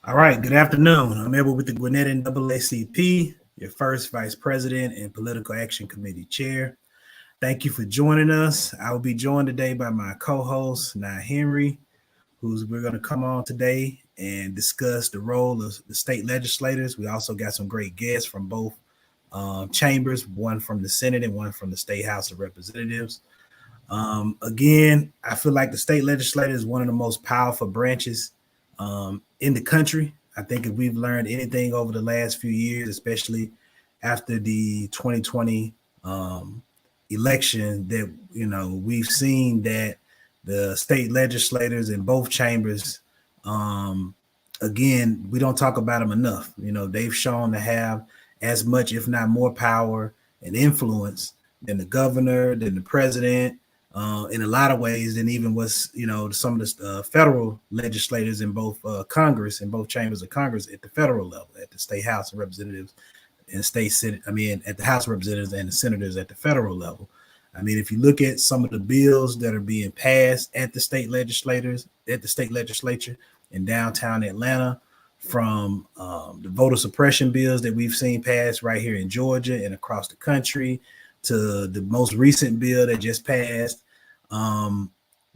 All right, good afternoon. I'm Edward with the Gwinnett NAACP, your first Vice President and Political Action Committee Chair. Thank you for joining us. I will be joined today by my co-host, Nye Henry, who's we're going to come on today and discuss the role of the state legislators. We also got some great guests from both chambers, one from the Senate and one from the State House of Representatives. Again, I feel like the state legislature is one of the most powerful branches in the country. I think if we've learned anything over the last few years, especially after the 2020 election, that we've seen that the state legislators in both chambers, again, we don't talk about them enough. They've shown to have as much, if not more, power and influence than the governor, than the president, in a lot of ways, than even what's some of the federal legislators in both Congress, in both chambers of Congress at the federal level, at the State House of Representatives and State Senate. At the House of Representatives and the senators at the federal level. If you look at some of the bills that are being passed at the state legislature in downtown Atlanta, from the voter suppression bills that we've seen passed right here in Georgia and across the country, to the most recent bill that just passed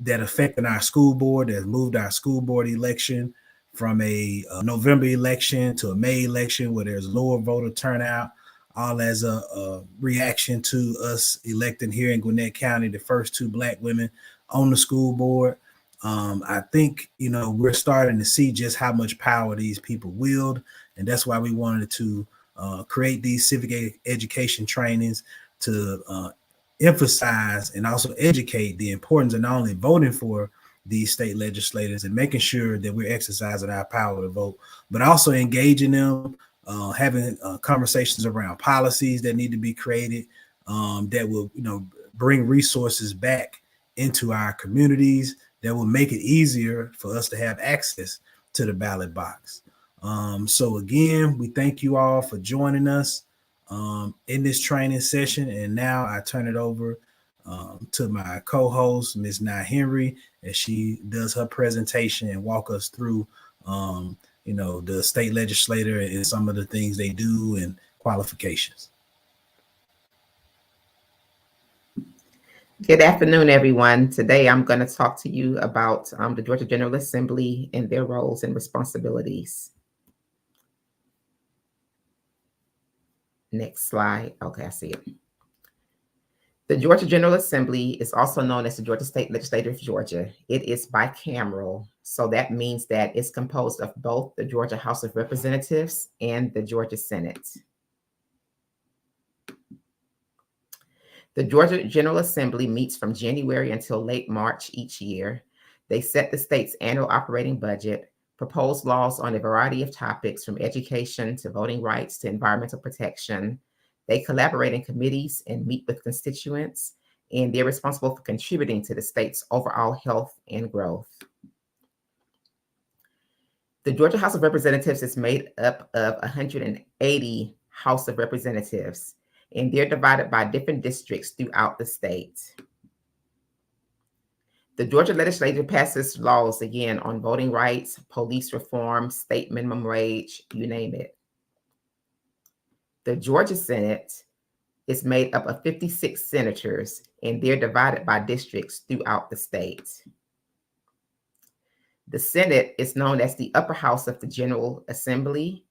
that affected our school board, that moved our school board election from a November election to a May election where there's lower voter turnout, all as a reaction to us electing here in Gwinnett County the first two Black women on the school board. I think, we're starting to see just how much power these people wield. And that's why we wanted to create these civic education trainings to emphasize and also educate the importance of not only voting for these state legislators and making sure that we're exercising our power to vote, but also engaging them, having conversations around policies that need to be created that will, bring resources back into our communities, that will make it easier for us to have access to the ballot box. So again, we thank you all for joining us in this training session. And now I turn it over to my co-host, Ms. Nye Henry, as she does her presentation and walk us through, the state legislator and some of the things they do and qualifications. Good afternoon, everyone. Today, I'm going to talk to you about the Georgia General Assembly and their roles and responsibilities. Next slide. Okay, I see it. The Georgia General Assembly is also known as the Georgia State Legislature of Georgia. It is bicameral, so that means that it's composed of both the Georgia House of Representatives and the Georgia Senate. The Georgia General Assembly meets from January until late March each year. They set the state's annual operating budget, propose laws on a variety of topics from education to voting rights to environmental protection. They collaborate in committees and meet with constituents, and they're responsible for contributing to the state's overall health and growth. The Georgia House of Representatives is made up of 180 House of Representatives, and they're divided by different districts throughout the state. The Georgia legislature passes laws, again, on voting rights, police reform, state minimum wage, you name it. The Georgia Senate is made up of 56 senators, and they're divided by districts throughout the state. The Senate is known as the upper house of the General Assembly.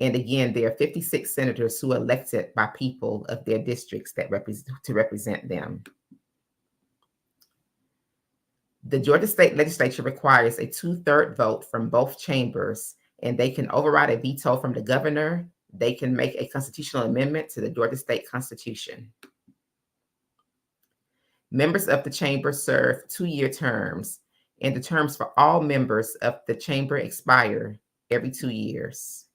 And again, there are 56 senators who are elected by people of their districts that represent them. The Georgia State Legislature requires a 2/3 vote from both chambers, and they can override a veto from the governor. They can make a constitutional amendment to the Georgia State Constitution. Members of the chamber serve 2-year terms, and the terms for all members of the chamber expire every 2 years.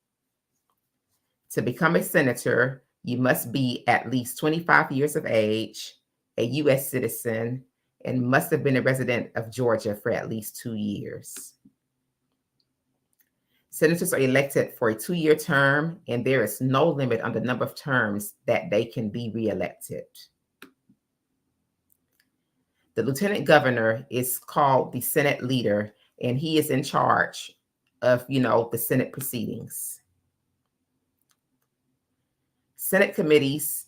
To become a senator, you must be at least 25 years of age, a U.S. citizen, and must have been a resident of Georgia for at least 2 years. Senators are elected for a 2-year term, and there is no limit on the number of terms that they can be reelected. The lieutenant governor is called the Senate leader, and he is in charge of, the Senate proceedings. Senate committees,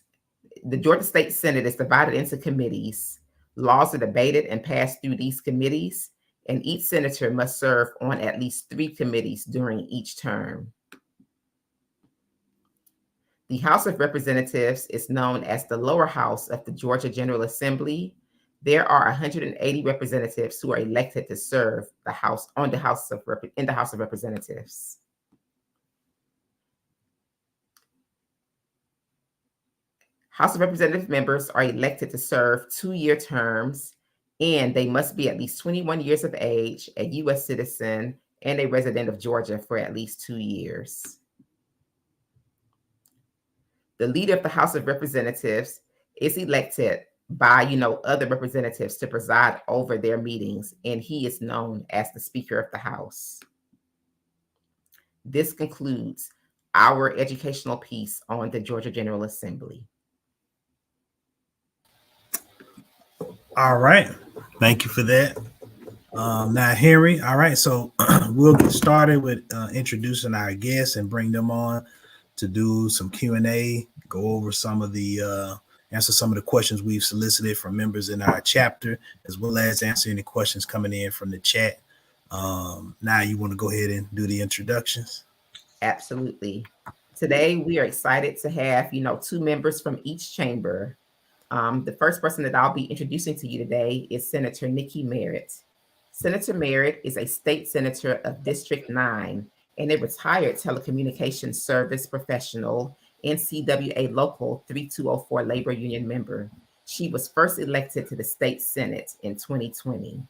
the Georgia State Senate is divided into committees. Laws are debated and passed through these committees, and each senator must serve on at least 3 committees during each term. The House of Representatives is known as the lower house of the Georgia General Assembly. There are 180 representatives who are elected to serve in the House of Representatives. House of Representative members are elected to serve 2-year terms, and they must be at least 21 years of age, a U.S. citizen, and a resident of Georgia for at least 2 years. The leader of the House of Representatives is elected by, other representatives to preside over their meetings, and he is known as the Speaker of the House. This concludes our educational piece on the Georgia General Assembly. All right. Thank you for that. Now, Henry, all right, so we'll get started with introducing our guests and bring them on to do some Q&A, go over some of the, answer some of the questions we've solicited from members in our chapter, as well as answer any questions coming in from the chat. Now you want to go ahead and do the introductions? Absolutely. Today, we are excited to have, 2 members from each chamber. The first person that I'll be introducing to you today is Senator Nikki Merritt. Senator Merritt is a state senator of District 9 and a retired telecommunications service professional, NCWA Local 3204 labor union member. She was first elected to the state Senate in 2020.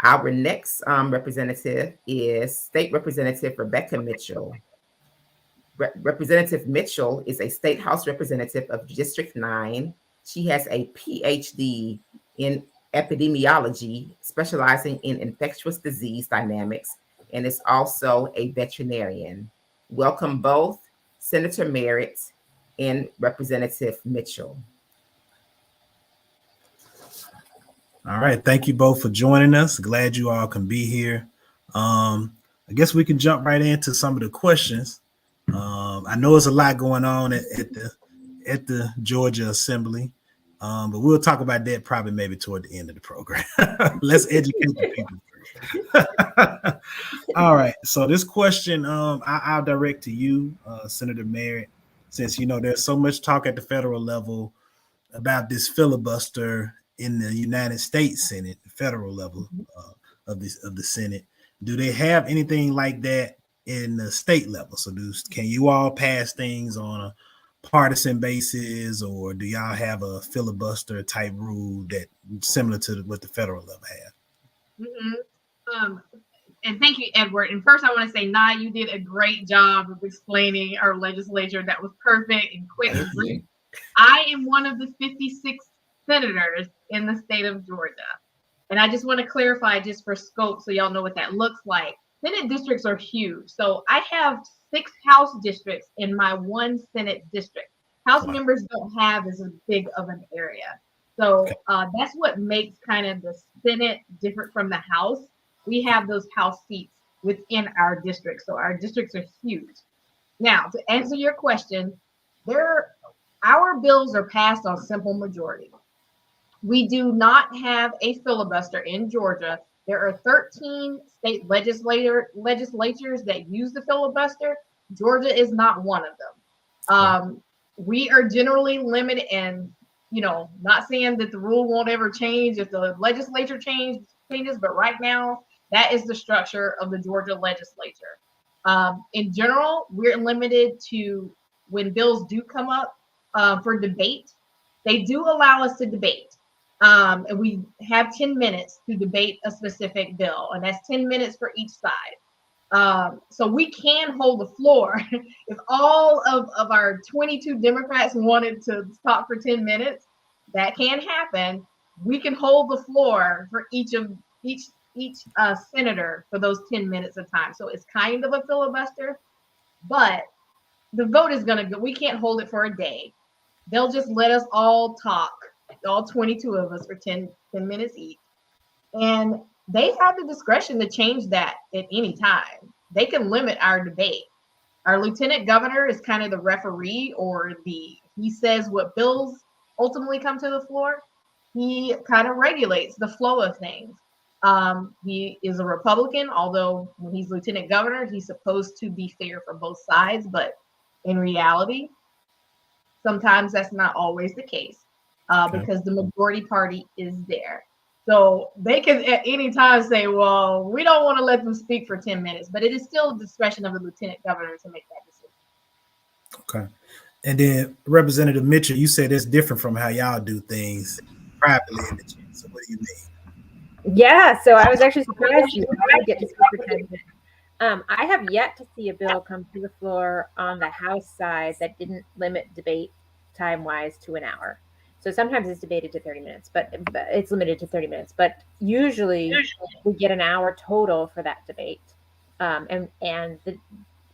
Our next representative is State Representative Rebecca Mitchell. Representative Mitchell is a state house representative of District 9. She has a PhD in epidemiology, specializing in infectious disease dynamics, and is also a veterinarian. Welcome both Senator Merritt and Representative Mitchell. All right. Thank you both for joining us. Glad you all can be here. I guess we can jump right into some of the questions. I know there's a lot going on at the Georgia Assembly, but we'll talk about that probably maybe toward the end of the program. Let's educate the people first. All right. So this question I'll direct to you, Senator Merritt, since there's so much talk at the federal level about this filibuster in the United States Senate, the federal level of the Senate. Do they have anything like that in the state level? So can you all pass things on a partisan basis, or do y'all have a filibuster type rule that similar to what the federal level have? Mm-hmm. And thank you, Edward. And first I want to say, Nye, you did a great job of explaining our legislature. That was perfect and quick and brief. I am one of the 56 senators in the state of Georgia. And I just want to clarify just for scope so y'all know what that looks like. Senate districts are huge. So I have 6 House districts in my 1 Senate district. House members don't have as big of an area. So that's what makes kind of the Senate different from the House. We have those House seats within our district. So our districts are huge. Now, to answer your question, our bills are passed on simple majority. We do not have a filibuster in Georgia. There are 13 state legislatures that use the filibuster. Georgia is not one of them. We are generally limited, and not saying that the rule won't ever change if the legislature changes, but right now that is the structure of the Georgia legislature. In general, we're limited to when bills do come up for debate. They do allow us to debate. And we have 10 minutes to debate a specific bill, and that's 10 minutes for each side. So we can hold the floor. If all of our 22 Democrats wanted to talk for 10 minutes, that can happen. We can hold the floor for each senator for those 10 minutes of time. So it's kind of a filibuster, but the vote is going to go. We can't hold it for a day. They'll just let us all talk, all 22 of us, for 10 minutes each. And they have the discretion to change that at any time. They can limit our debate. Our lieutenant governor is kind of the referee, or he says what bills ultimately come to the floor. He kind of regulates the flow of things. He is a Republican, although when he's lieutenant governor, he's supposed to be fair for both sides. But in reality, sometimes that's not always the case because the majority party is there. So they can at any time say, well, we don't want to let them speak for 10 minutes, but it is still discretion of the lieutenant governor to make that decision. Okay. And then Representative Mitchell, you said it's different from how y'all do things privately in the chat. So what do you mean? Yeah, so I was actually surprised you get to speak for 10 minutes. I have yet to see a bill come to the floor on the House side that didn't limit debate time-wise to an hour. So sometimes it's debated to 30 minutes, but it's limited to 30 minutes. But usually we get an hour total for that debate.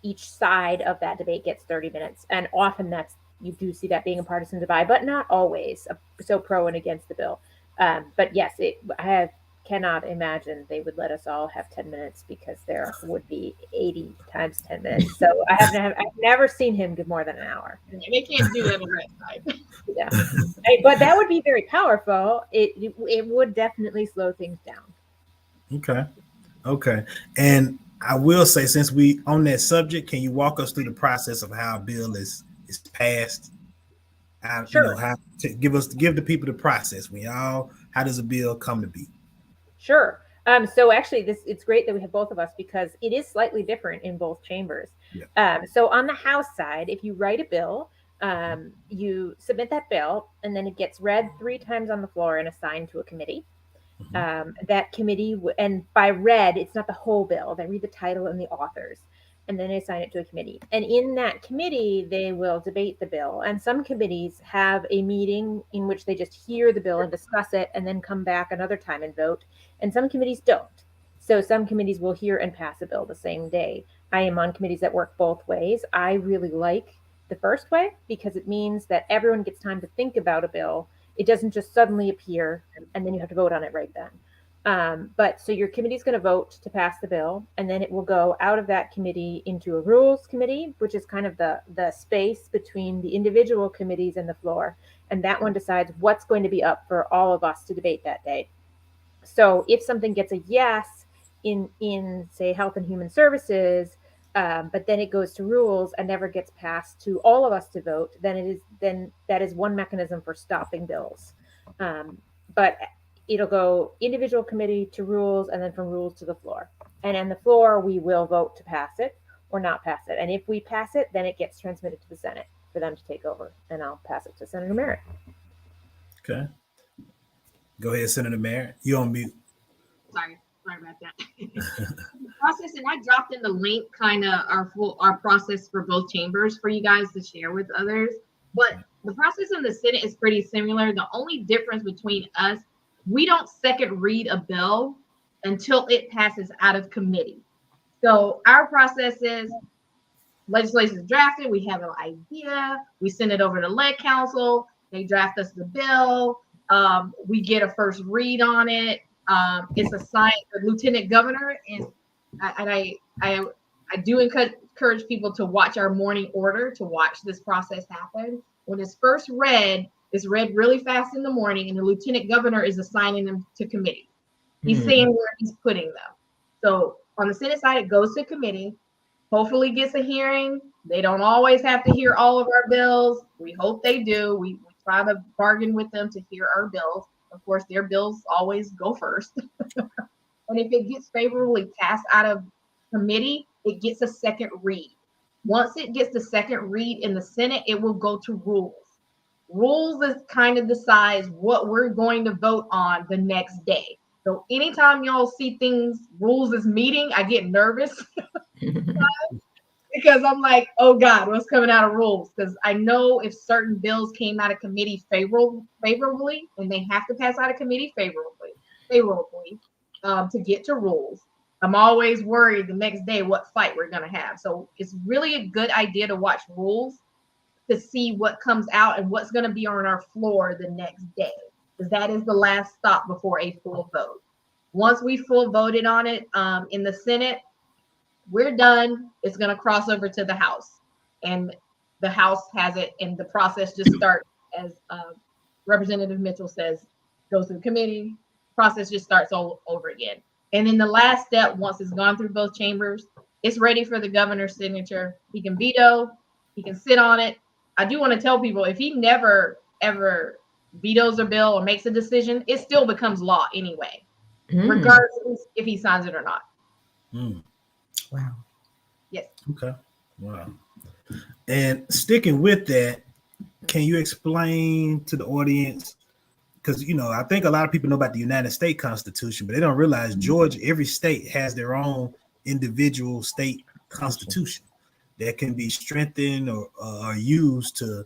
Each side of that debate gets 30 minutes. And often you do see that being a partisan divide, but not always so pro and against the bill. But yes, I cannot imagine they would let us all have 10 minutes because there would be 80 times 10 minutes. So I've never seen him give more than an hour. They can't do that on that side. Yeah, but that would be very powerful. It would definitely slow things down. Okay. And I will say, since we on that subject, can you walk us through the process of how a bill is passed? Sure. You know, how to give the people the process. How does a bill come to be? Sure. So actually, it's great that we have both of us because it is slightly different in both chambers. Yeah. So on the House side, if you write a bill, you submit that bill, and then it gets read 3 times on the floor and assigned to a committee. That committee, and by read, it's not the whole bill. They read the title and the authors, and then they assign it to a committee. And in that committee, they will debate the bill. And some committees have a meeting in which they just hear the bill and discuss it, and then come back another time and vote. And some committees don't. So some committees will hear and pass a bill the same day. I am on committees that work both ways. I really like the first way because it means that everyone gets time to think about a bill. It doesn't just suddenly appear and then you have to vote on it right then. But so your committee is going to vote to pass the bill, and then it will go out of that committee into a rules committee, which is kind of the space between the individual committees and the floor. And that one decides what's going to be up for all of us to debate that day. So if something gets a yes in say Health and Human Services, but then it goes to rules and never gets passed to all of us to vote, then that is one mechanism for stopping bills. But it'll go individual committee to rules, and then from rules to the floor. And on the floor, we will vote to pass it or not pass it. And if we pass it, then it gets transmitted to the Senate for them to take over, and I'll pass it to Senator Merritt. Okay. Go ahead, Senator Merritt. You're on mute. Sorry about that. Process, and I dropped in the link, kind of our process for both chambers for you guys to share with others. But the process in the Senate is pretty similar. The only difference between us, we don't second read a bill until it passes out of committee. So our process is legislation is drafted, we have an idea, we send it over to Leg Council, they draft us the bill, we get a first read on it. It's assigned the lieutenant governor, and I do encourage people to watch our morning order to watch this process happen. When it's first read, it's read really fast in the morning, and the lieutenant governor is assigning them to committee. He's saying where he's putting them. So on the Senate side, it goes to committee, hopefully gets a hearing. They don't always have to hear all of our bills. We hope they do. We try to bargain with them to hear our bills. Of course, their bills always go first. And if it gets favorably passed out of committee, it gets a second read. Once it gets the second read in the Senate, it will go to rules. Rules is kind of decides what we're going to vote on the next day. So anytime y'all see rules is meeting, I get nervous because I'm like, oh God, what's coming out of rules? Because I know if certain bills came out of committee favorably, and they have to pass out of committee favorably to get to rules, I'm always worried the next day what fight we're going to have. So it's really a good idea to watch rules to see what comes out and what's going to be on our floor the next day, because that is the last stop before a full vote. Once we full voted on it in the Senate, we're done. It's going to cross over to the House, and the House has it, and the process just starts as Representative Mitchell says, goes through committee, process just starts all over again. And then the last step, once it's gone through both chambers, it's ready for the governor's signature. He can veto, he can sit on it. I do want to tell people, if he never, ever vetoes a bill or makes a decision, it still becomes law anyway, regardless if he signs it or not. Wow. Yes. Okay. Wow. And sticking with that, can you explain to the audience, because I think a lot of people know about the United States Constitution, but they don't realize Georgia, every state has their own individual state constitution that can be strengthened or used to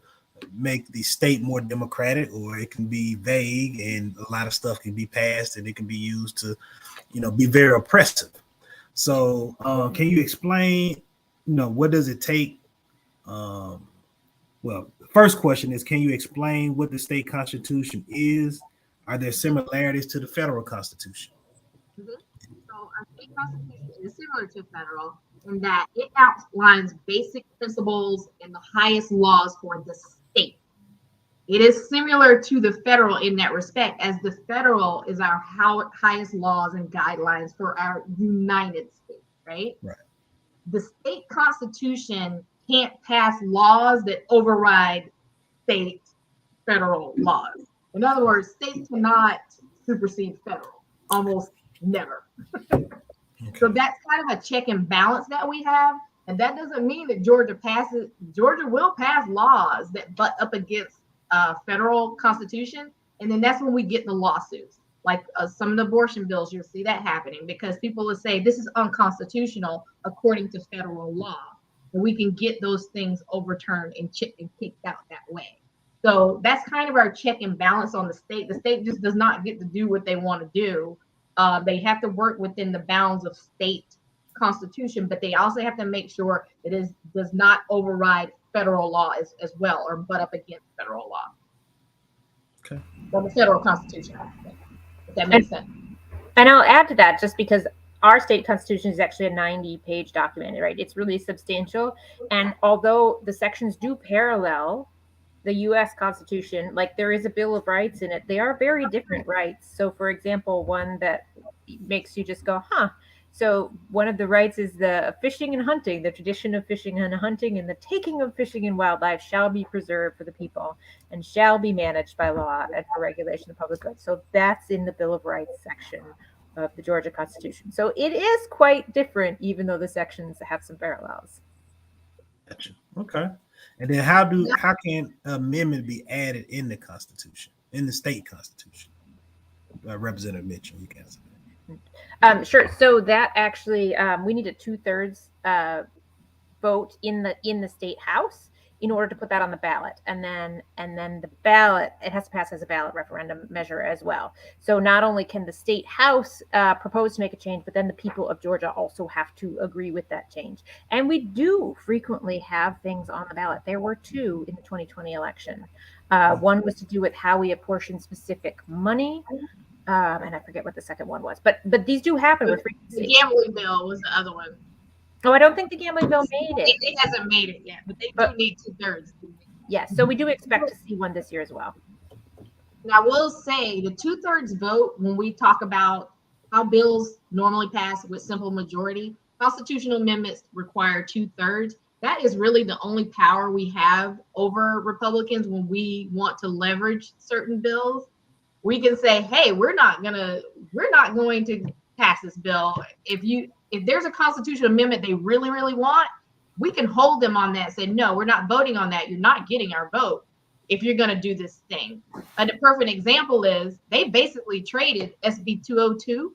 make the state more democratic, or it can be vague and a lot of stuff can be passed and it can be used to, be very oppressive. So can you explain, what does it take? Well, the first question is, can you explain what the state constitution is? Are there similarities to the federal constitution? So our state constitution is similar to federal in that it outlines basic principles and the highest laws for the state. It is similar to the federal in that respect, as the federal is our highest laws and guidelines for our United States, right? Right. The state constitution can't pass laws that override state federal laws. In other words, states cannot supersede federal, almost never. Okay. So that's kind of a check and balance that we have. And that doesn't mean that Georgia will pass laws that butt up against federal constitution. And then that's when we get the lawsuits. Like some of the abortion bills, you'll see that happening because people will say this is unconstitutional according to federal law. And we can get those things overturned and kicked out that way. So that's kind of our check and balance on the state. The state just does not get to do what they want to do. They have to work within the bounds of state constitution, but they also have to make sure it does not override federal law as well, or butt up against federal law. Okay. Or the federal constitution, if that makes sense. And I'll add to that, just because our state constitution is actually a 90-page document, right? It's really substantial. And although the sections do parallel the U.S. Constitution, like there is a Bill of Rights in it, they are very different rights. So, for example, one that makes you just go, huh. So one of the rights is the fishing and hunting, the tradition of fishing and hunting, and the taking of fishing and wildlife shall be preserved for the people and shall be managed by law and for regulation of public goods. So that's in the Bill of Rights section of the Georgia Constitution. So it is quite different, even though the sections have some parallels. Gotcha. Okay. And then how can amendment be added in the Constitution, in the state Constitution? Representative Mitchell, you can answer that. Sure. So that actually, we need a 2/3 vote in the state house in order to put that on the ballot, and then the ballot, it has to pass as a ballot referendum measure as well. So not only can the state house propose to make a change, but then the people of Georgia also have to agree with that change. And we do frequently have things on the ballot. There were 2 in the 2020 election. One was to do with how we apportion specific money. And I forget what the second one was, but these do happen with frequency. The gambling bill was the other one. Oh, I don't think the gambling bill made it. It hasn't made it yet, but they do need 2/3. Yes, so we do expect to see one this year as well. Now, I will say the 2/3 vote, when we talk about how bills normally pass with simple majority, constitutional amendments require 2/3. That is really the only power we have over Republicans when we want to leverage certain bills. We can say, hey, we're not going to pass this bill. If there's a constitutional amendment they really, really want, we can hold them on that and say, no, we're not voting on that. You're not getting our vote if you're going to do this thing. And the perfect example is they basically traded SB 202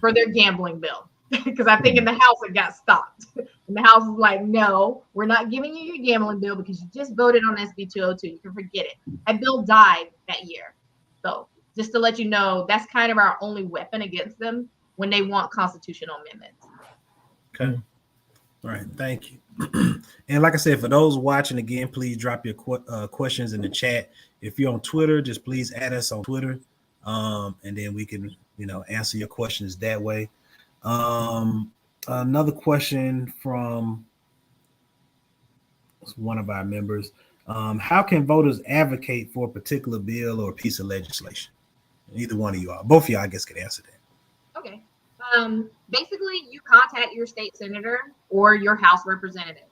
for their gambling bill. Because I think in the House it got stopped. And the House was like, no, we're not giving you your gambling bill because you just voted on SB 202. You can forget it. That bill died that year. So just to let you know, that's kind of our only weapon against them when they want constitutional amendments. Okay. All right. Thank you. And like I said, for those watching again, please drop your questions in the chat. If you're on Twitter, just please add us on Twitter. And then we can answer your questions that way. Another question from one of our members. How can voters advocate for a particular bill or a piece of legislation? Either one of you all, both of y'all, I guess, could answer that. Okay. Basically, you contact your state senator or your House representative.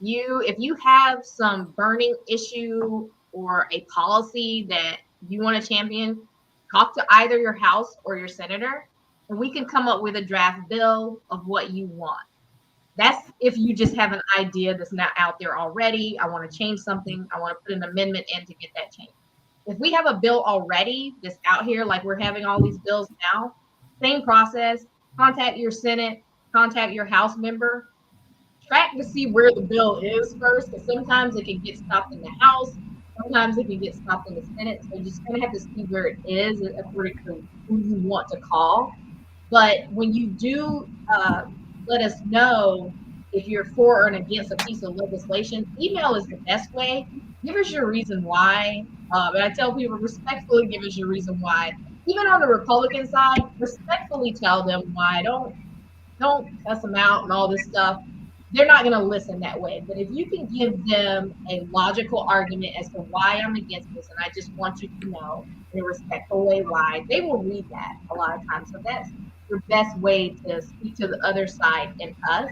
If you have some burning issue or a policy that you want to champion, talk to either your House or your senator, and we can come up with a draft bill of what you want. That's if you just have an idea that's not out there already. I want to change something. I want to put an amendment in to get that changed. If we have a bill already that's out here, like we're having all these bills now, same process. Contact your Senate, contact your House member, track to see where the bill is first, because sometimes it can get stopped in the House, sometimes it can get stopped in the Senate. So you just kind of have to see where it is according to who you want to call. But when you do let us know if you're for or against a piece of legislation, email is the best way. Give us your reason why. And I tell people, respectfully give us your reason why. Even on the Republican side, respectfully tell them why. Don't cuss them out and all this stuff. They're not going to listen that way. But if you can give them a logical argument as to why I'm against this, and I just want you to know in a respectful way why, they will read that a lot of times. So that's your best way to speak to the other side and us.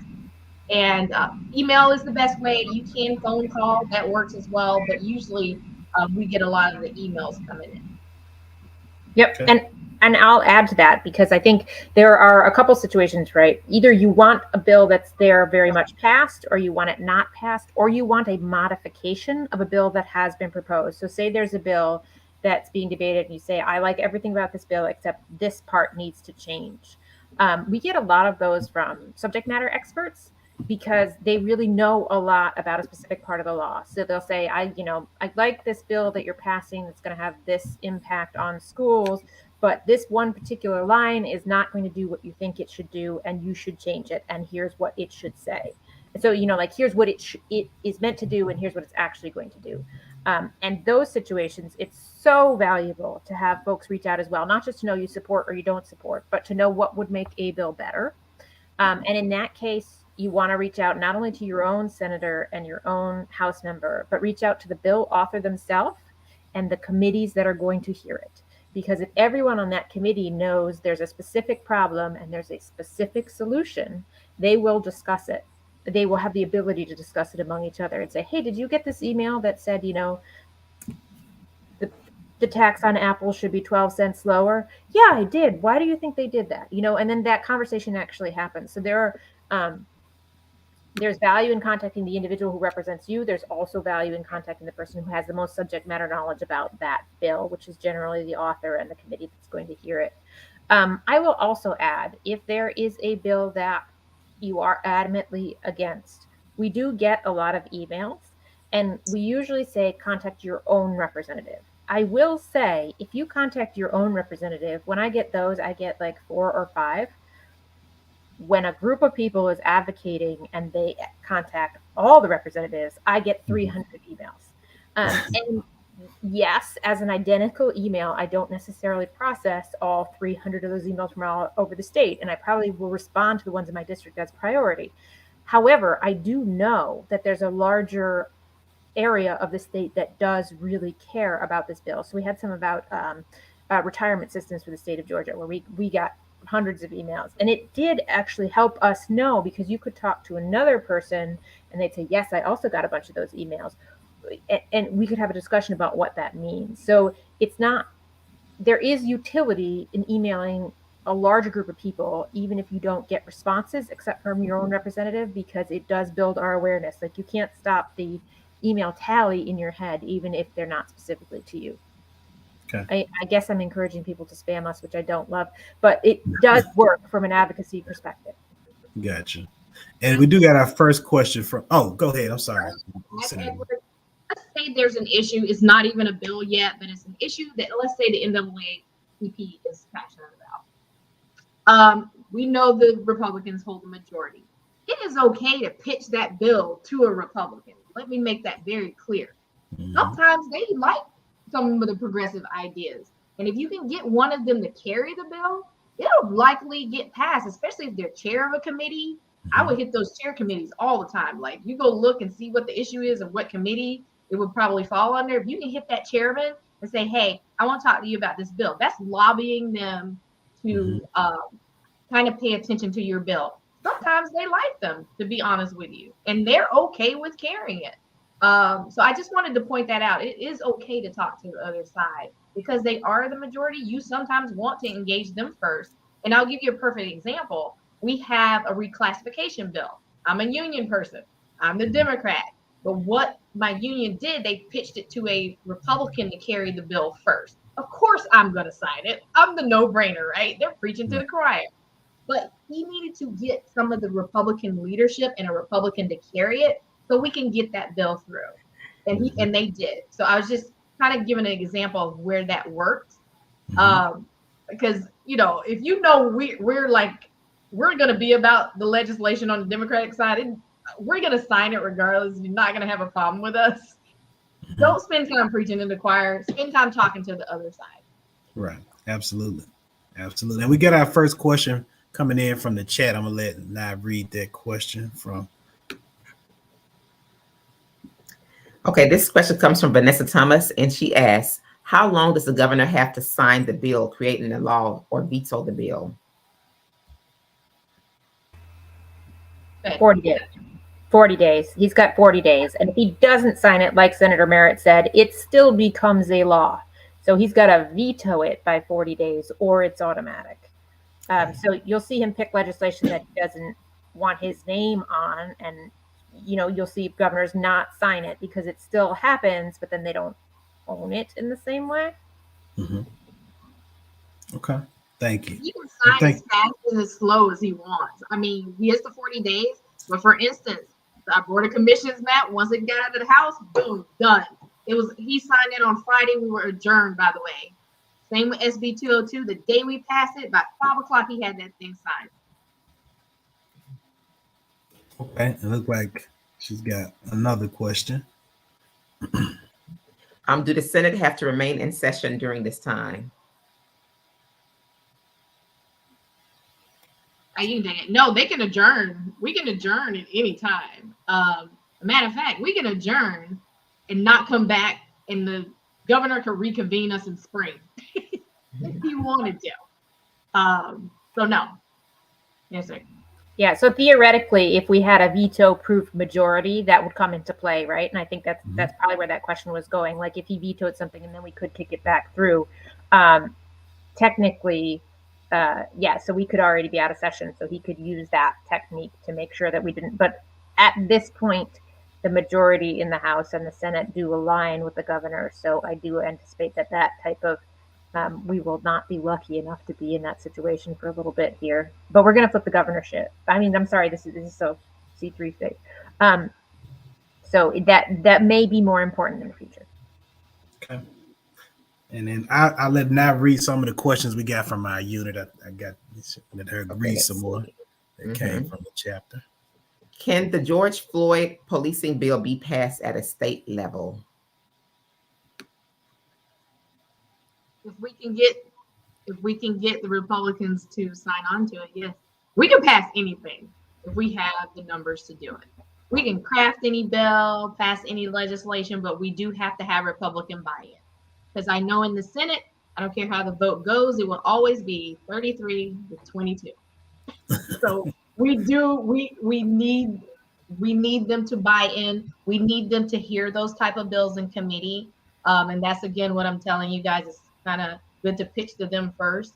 And email is the best way. You can phone call, that works as well. But usually we get a lot of the emails coming in. Yep. Okay. And I'll add to that, because I think there are a couple situations, right? Either you want a bill that's there very much passed, or you want it not passed, or you want a modification of a bill that has been proposed. So say there's a bill that's being debated and you say, I like everything about this bill except this part needs to change. We get a lot of those from subject matter experts, because they really know a lot about a specific part of the law. So they'll say, I like this bill that you're passing that's going to have this impact on schools, but this one particular line is not going to do what you think it should do, and you should change it, and here's what it should say. And so, here's what it is meant to do, and here's what it's actually going to do. And those situations, it's so valuable to have folks reach out as well, not just to know you support or you don't support, but to know what would make a bill better. And in that case, you want to reach out not only to your own senator and your own House member, but reach out to the bill author themselves and the committees that are going to hear it. Because if everyone on that committee knows there's a specific problem and there's a specific solution, they will discuss it. They will have the ability to discuss it among each other and say, hey, did you get this email that said, the tax on Apple should be 12 cents lower? Yeah, I did. Why do you think they did that? And then that conversation actually happens. So there's value in contacting the individual who represents you. There's also value in contacting the person who has the most subject matter knowledge about that bill, which is generally the author and the committee that's going to hear it. I will also add, if there is a bill that you are adamantly against, we do get a lot of emails, and we usually say contact your own representative. I will say, if you contact your own representative, when I get those, I get like 4 or 5. When a group of people is advocating and they contact all the representatives, I get 300 emails. And yes, as an identical email, I don't necessarily process all 300 of those emails from all over the state, and I probably will respond to the ones in my district as priority. However, I do know that there's a larger area of the state that does really care about this bill. So we had some about retirement systems for the state of Georgia, where we got hundreds of emails, and it did actually help us know, because you could talk to another person and they'd say, yes, I also got a bunch of those emails, and we could have a discussion about what that means. So there is utility in emailing a larger group of people, even if you don't get responses except from your own representative, because it does build our awareness. Like, you can't stop the email tally in your head, even if they're not specifically to you. Okay. I guess I'm encouraging people to spam us, which I don't love, but it does work from an advocacy perspective. Gotcha. And we do got our first question from, go ahead. I'm sorry. Let's say there's an issue. It's not even a bill yet, but it's an issue that, let's say, the NAACP is passionate about. We know the Republicans hold the majority. It is okay to pitch that bill to a Republican. Let me make that very clear. Mm-hmm. Sometimes they like some of the progressive ideas. And if you can get one of them to carry the bill, it'll likely get passed, especially if they're chair of a committee. I would hit those chair committees all the time. Like, you go look and see what the issue is and what committee it would probably fall under. If you can hit that chairman and say, hey, I want to talk to you about this bill, that's lobbying them to kind of pay attention to your bill. Sometimes they like them, to be honest with you, and they're okay with carrying it. So I just wanted to point that out. It is okay to talk to the other side because they are the majority. You sometimes want to engage them first. And I'll give you a perfect example. We have a reclassification bill. I'm a union person. I'm the Democrat. But what my union did, they pitched it to a Republican to carry the bill first. Of course, I'm going to sign it. I'm the no-brainer, right? They're preaching to the choir. But he needed to get some of the Republican leadership and a Republican to carry it so we can get that bill through. And they did. So I was just kind of giving an example of where that works. Because, you know, if you know we're going to be about the legislation on the Democratic side, we're going to sign it regardless. You're not going to have a problem with us. Don't spend time preaching in the choir. Spend time talking to the other side. Right. Absolutely. Absolutely. And we got our first question coming in from the chat. I'm going to let Nav read that question from. Okay, this question comes from Vanessa Thomas, and she asks, how long does the governor have to sign the bill creating the law or veto the bill? 40 days. 40 days. He's got 40 days. And if he doesn't sign it, like Senator Merritt said, it still becomes a law. So he's got to veto it by 40 days or it's automatic. So you'll see him pick legislation that he doesn't want his name on. And, you know, you'll see governors not sign it because it still happens, but then they don't own it in the same way. Okay. Thank you. He can sign as fast and as slow as he wants. I mean, he has the 40 days. But for instance, the Board of Commissions map, once it got out of the House, boom, done. He signed it on Friday. We were adjourned, by the way. Same with SB 202. The day we passed it, by 5 o'clock, he had that thing signed. Okay. It looks like she's got another question. Do the Senate have to remain in session during this time? No, they can adjourn. We can adjourn at any time. Matter of fact, we can adjourn and not come back, and the governor could reconvene us in spring if he wanted to. So no. Yes, sir. Yeah. So theoretically, if we had a veto-proof majority, that would come into play, right? And I think that's probably where that question was going. Like, if he vetoed something and then we could kick it back through, technically. So we could already be out of session, so he could use that technique to make sure that we didn't. But at this point, the majority in the House and the Senate do align with the governor. So I do anticipate that type of, we will not be lucky enough to be in that situation for a little bit here. But we're going to flip the governorship. I mean, I'm sorry, this is so C3 state. So that may be more important in the future. Okay. And then I'll let Nav read some of the questions we got from our unit. I got let her read some more that came from the chapter. Can the George Floyd policing bill be passed at a state level? If we can get the Republicans to sign on to it, yes. We can pass anything if we have the numbers to do it. We can craft any bill, pass any legislation, but we do have to have Republican buy-in. Because I know in the Senate, I don't care how the vote goes, it will always be 33 to 22. So we need them to buy in. We need them to hear those type of bills in committee. And that's, again, what I'm telling you guys is kind of good to pitch to them first.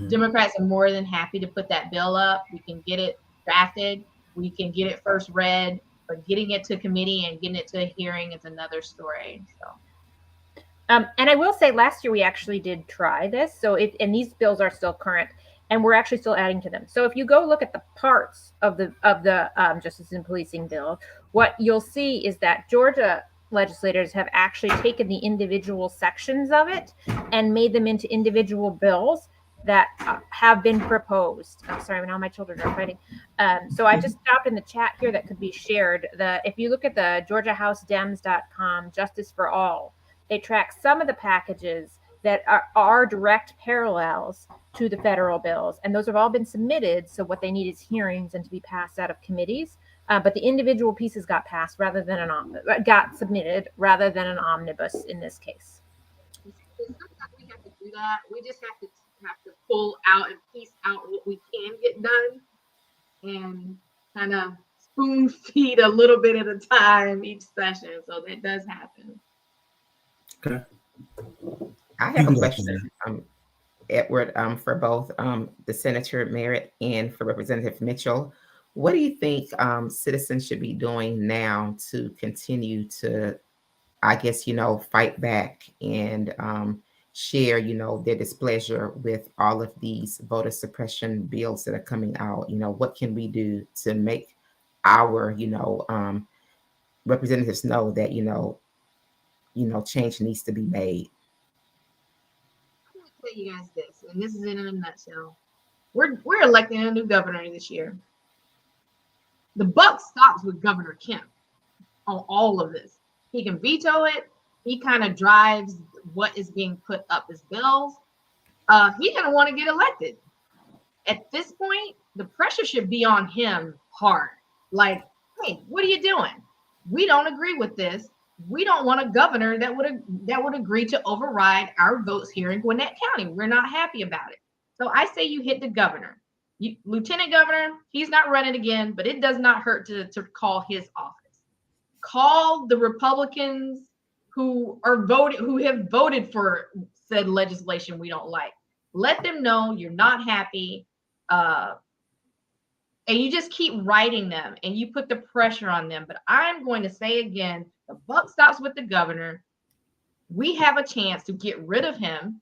Democrats are more than happy to put that bill up. We can get it drafted. We can get it first read. But getting it to committee and getting it to a hearing is another story. So. And I will say last year we actually did try this. So and these bills are still current and we're actually still adding to them. So if you go look at the parts of the Justice and Policing bill, what you'll see is that Georgia legislators have actually taken the individual sections of it and made them into individual bills that have been proposed. I'm sorry, now my children are fighting. So I just stopped in the chat here that could be shared. If you look at the GeorgiaHouseDems.com, Justice for All, they track some of the packages that are direct parallels to the federal bills. And those have all been submitted. So what they need is hearings and to be passed out of committees. But the individual pieces got passed got submitted rather than an omnibus in this case. Sometimes we have to do that. We just have to pull out and piece out what we can get done and kind of spoon feed a little bit at a time each session. So that does happen. Okay. I have a question, Edward, for both the Senator Merritt and for Representative Mitchell. What do you think citizens should be doing now to continue to, I guess, fight back and share, their displeasure with all of these voter suppression bills that are coming out? What can we do to make our, representatives know that, change needs to be made? I'm going to tell you guys this, and this is in a nutshell. We're electing a new governor this year. The buck stops with Governor Kemp on all of this. He can veto it. He kind of drives what is being put up as bills. He's going to want to get elected. At this point, the pressure should be on him hard. Like, hey, what are you doing? We don't agree with this. We don't want a governor that would agree to override our votes here in Gwinnett County. We're not happy about it. So I say you hit the governor. Lieutenant Governor, he's not running again, but it does not hurt to call his office. Call the Republicans who have voted for said legislation we don't like. Let them know you're not happy. And you just keep writing them and you put the pressure on them. But I'm going to say again, the buck stops with the governor. We have a chance to get rid of him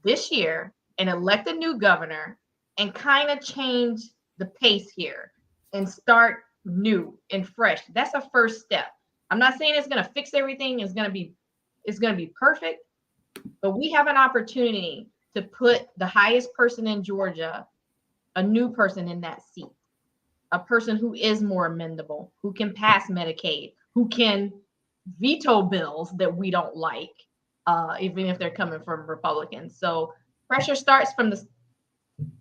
this year and elect a new governor and kind of change the pace here and start new and fresh. That's a first step. I'm not saying it's going to fix everything. It's going to be perfect, but we have an opportunity to put the highest person in Georgia, a new person in that seat, a person who is more amendable, who can pass Medicaid, who can veto bills that we don't like, even if they're coming from Republicans. So pressure starts from the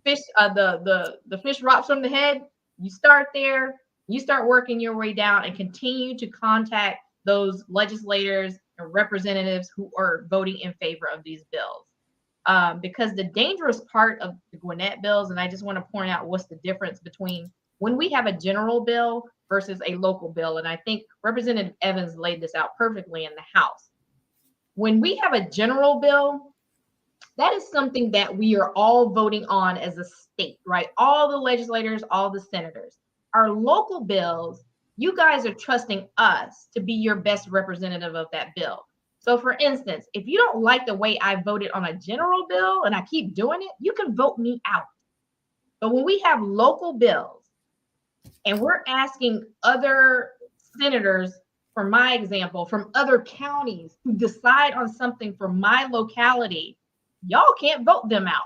fish, the fish drops from the head. You start there, you start working your way down and continue to contact those legislators and representatives who are voting in favor of these bills. Because the dangerous part of the Gwinnett bills, and I just want to point out what's the difference between when we have a general bill versus a local bill. And I think Representative Evans laid this out perfectly in the House. When we have a general bill, that is something that we are all voting on as a state, right? All the legislators, all the senators. Our local bills, you guys are trusting us to be your best representative of that bill. So for instance, if you don't like the way I voted on a general bill and I keep doing it, you can vote me out. But when we have local bills and we're asking other senators, for my example, from other counties to decide on something for my locality, y'all can't vote them out.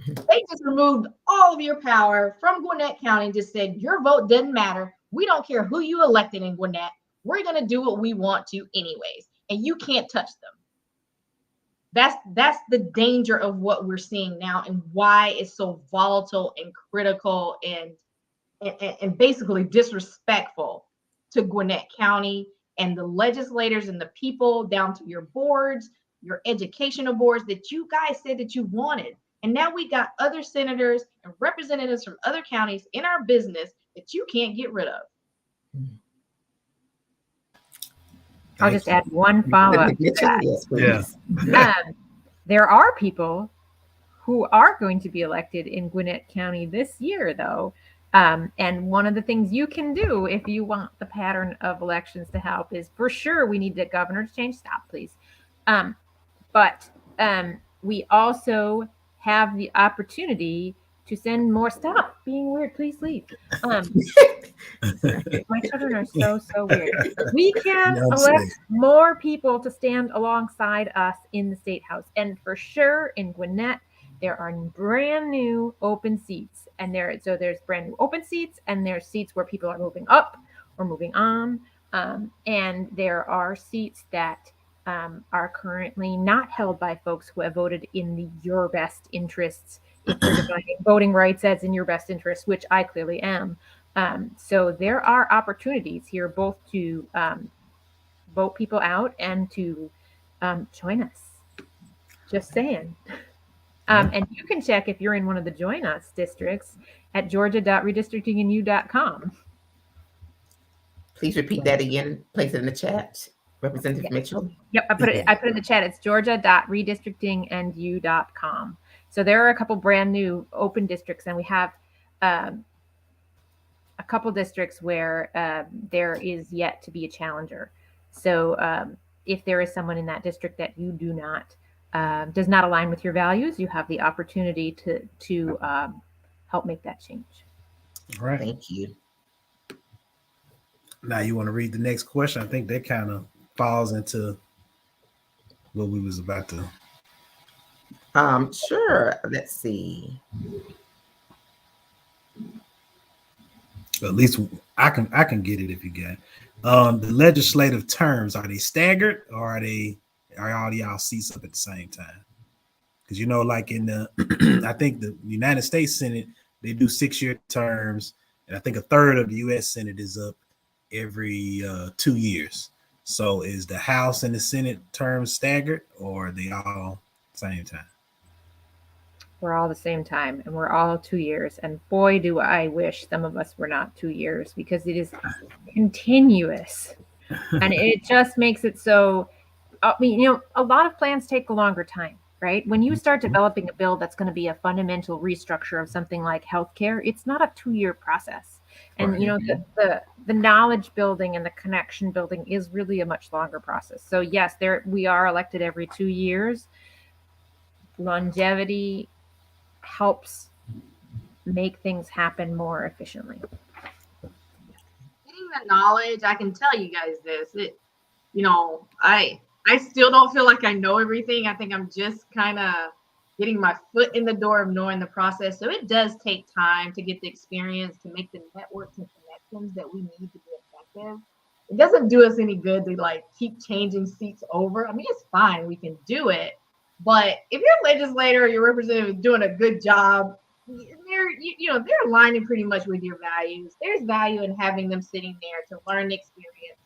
They just removed all of your power from Gwinnett County and just said, your vote doesn't matter. We don't care who you elected in Gwinnett. We're going to do what we want to anyways. And you can't touch them. That's the danger of what we're seeing now and why it's so volatile and critical and basically disrespectful to Gwinnett County and the legislators and the people down to your boards, your educational boards that you guys said that you wanted. And now we got other senators and representatives from other counties in our business that you can't get rid of. I'll just add one follow-up to that. Yeah. There are people who are going to be elected in Gwinnett County this year, though. And one of the things you can do if you want the pattern of elections to help is, for sure, we need the governor to change. Stop, please. But we also have the opportunity to send more. Stop being weird. Please leave. My children are so weird. We can elect more people to stand alongside us in the State House. And for sure, in Gwinnett, there are brand new open seats. And there's brand new open seats, and there's seats where people are moving up or moving on. And there are seats that are currently not held by folks who have voted in your best interests. If you're defining voting rights as in your best interest, which I clearly am. So there are opportunities here both to vote people out and to join us. Just saying. And you can check if you're in one of the Join Us districts at georgia.redistrictingandyou.com. Please repeat that again. Place it in the chat. Representative Mitchell. Yep, I put it in the chat. It's georgia.redistrictingandyou.com. So there are a couple brand new open districts, and we have a couple districts where there is yet to be a challenger. So if there is someone in that district that you do not does not align with your values, you have the opportunity to help make that change. All right. Thank you. Now you want to read the next question? I think that kind of falls into what we was about to. Sure. Let's see. At least I can get it if you got it. The legislative terms, are they staggered or are all y'all seats up at the same time? Because like in the I think the United States Senate, they do 6-year terms, and I think a third of the U.S. Senate is up every 2 years. So is the House and the Senate terms staggered, or are they all same time? We're all the same time, and we're all 2 years. And boy, do I wish some of us were not 2 years, because it is continuous. And it just makes it so, I mean, a lot of plans take a longer time, right? When you start developing a bill that's going to be a fundamental restructure of something like healthcare, it's not a 2-year process. And, the knowledge building and the connection building is really a much longer process. So yes, we are elected every 2 years. Longevity helps make things happen more efficiently. Getting the knowledge, I can tell you guys this. I still don't feel like I know everything. I think I'm just kind of getting my foot in the door of knowing the process. So it does take time to get the experience, to make the networks and connections that we need to be effective. It doesn't do us any good to keep changing seats over. I mean, it's fine. We can do it. But if your legislator or your representative is doing a good job, they're aligning pretty much with your values. There's value in having them sitting there to learn the experience,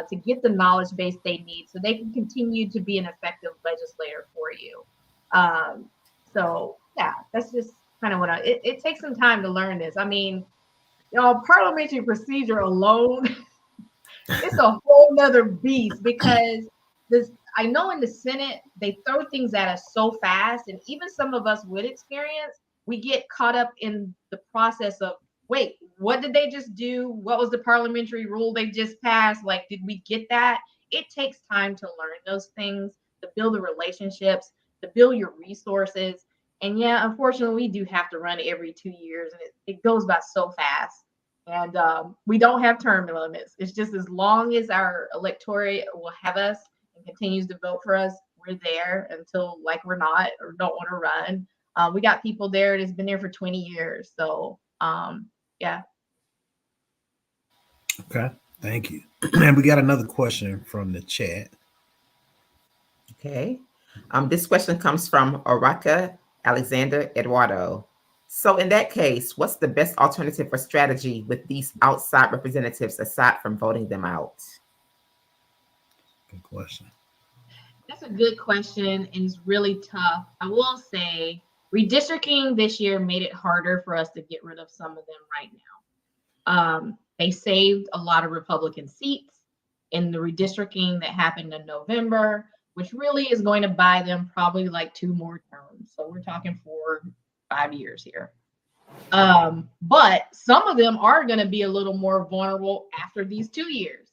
to get the knowledge base they need so they can continue to be an effective legislator for you. So yeah, that's just kind of what it takes some time to learn this. I mean, parliamentary procedure alone, it's a whole nother beast, because I know in the Senate, they throw things at us so fast. And even some of us with experience, we get caught up in the process of, wait, what did they just do? What was the parliamentary rule they just passed? Did we get that? It takes time to learn those things, to build the relationships, to build your resources. And yeah, unfortunately, we do have to run every 2 years, and it goes by so fast. And we don't have term limits. It's just as long as our electorate will have us and continues to vote for us, we're there until we're not or don't want to run. We got people there that's been there for 20 years. So yeah. Okay, thank you. And we got another question from the chat. Okay. This question comes from Oraka Alexander Eduardo. So in that case, what's the best alternative or strategy with these outside representatives aside from voting them out? Good question. That's a good question, and it's really tough. I will say redistricting this year made it harder for us to get rid of some of them right now. They saved a lot of Republican seats in the redistricting that happened in November, which really is going to buy them probably 2 more terms. So we're talking 4-5 years here. But some of them are going to be a little more vulnerable after these 2 years.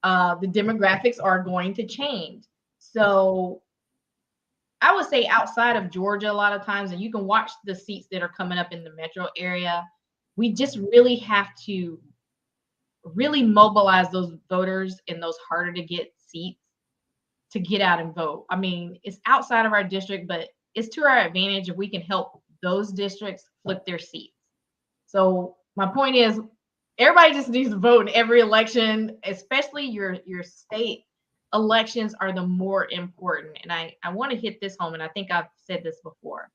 The demographics are going to change. So I would say outside of Georgia, a lot of times, and you can watch the seats that are coming up in the metro area, we just really have to really mobilize those voters in those harder to get seats to get out and vote. I mean, it's outside of our district, but it's to our advantage if we can help those districts flip their seats. So my point is, everybody just needs to vote in every election, especially your state elections are the more important. And I want to hit this home, and I think I've said this before.